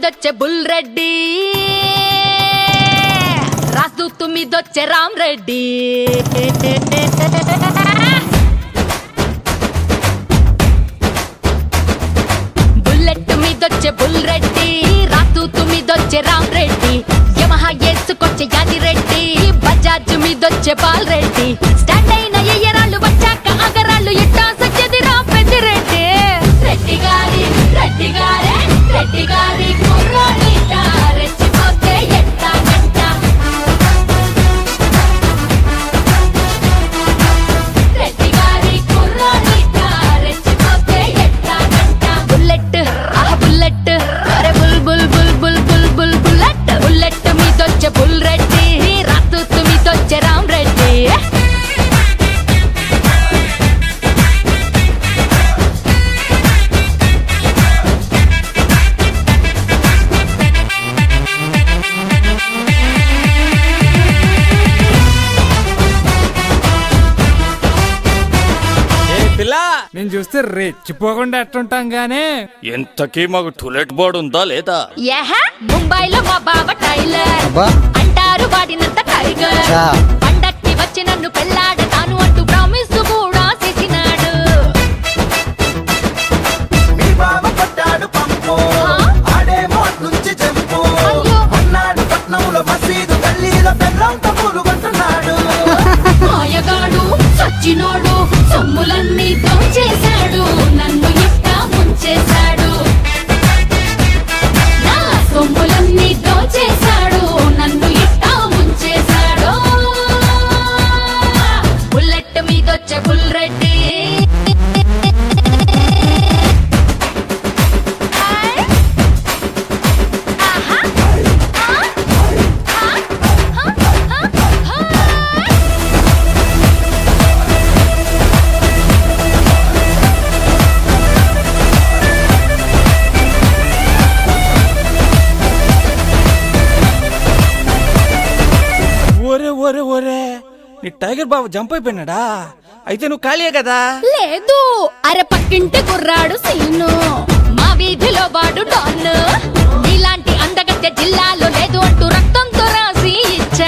మీదొచ్చే bull Reddy, Rajdoot మీదొచ్చే Ram Reddy. Bullet మీదొచ్చే bull Reddy, Rajdoot మీదొచ్చే రామ్ రెడ్డి. యమహా ఏసుకొచ్చే యాది రెడ్డి, బజాజ్ మీదొచ్చే బాల్ రెడ్డి. స్టాండ్ అయిన ఎయ్యరాళ్ళు వచ్చాక అగరాళ్ళు ఎట్టా సచ్చేది రా పెద్దిరెడ్డి. రెడ్డి గారి రెడ్డి గారే రెడ్డి గారి కుర్రాడిట, రెచ్చిపోతే ఎట్టా గంట. రెడ్డి గారి కుర్రాడిట, రెచ్చిపోతే ఎట్టా గంట. బుల్లెట్ ఆహ్ బుల్లెట్, అరే bull bull bull bull bull bull Bullet. Bullet మీదొచ్చే బుల్ రెడ్డి, రాజదూత్ మీదొచ్చే రామ్ రెడ్డి. నేను చూస్తే రెచ్చిపోకుండా ఎట్టుంటాం గానే. ఎంతకీ మాకు టూలెట్ బోర్డు ఉందా లేదా? ముంబైలో మా బావ టైలర్ అంటారు వాడినంత టైగర్. పండక్కి వచ్చి నన్ను పెళ్ళాడతాను అంటూ ప్రామిస్ కూడా చేసినాడు. మీ బావ పట్టాడు పంపు, ఆడేమో నుంచి చెంపు. అన్నాడు పట్నంలో మసీదు గల్లీలో పెళ్ళంతా పూలు కొంటున్నాడు. మాయగాడు సచ్చినోడు, సొమ్ములన్నీ దోచేశాడు, నన్ను ఇట్టా ముంచేశాడు. నా సొమ్ములన్నీ దోచేశాడు, నన్ను ఇట్టా ముంచేశాడు. బుల్లెట్ మీదొచ్చే బుల్ రెడ్డి, ఒరే ఒరే ఒరే, నీ టైగర్ బాబు జంప్ అయిపోయినాడా? అయితే నువ్వు ఖాళీయే కదా? లేదు అరే పక్కింటి కుర్రాడు సీను, మా వీధిలో వాడు డాన్. నీలాంటి అందగత్తె జిల్లాలో లేదు అంటూ రక్తంతో రాసి ఇచ్చాడు.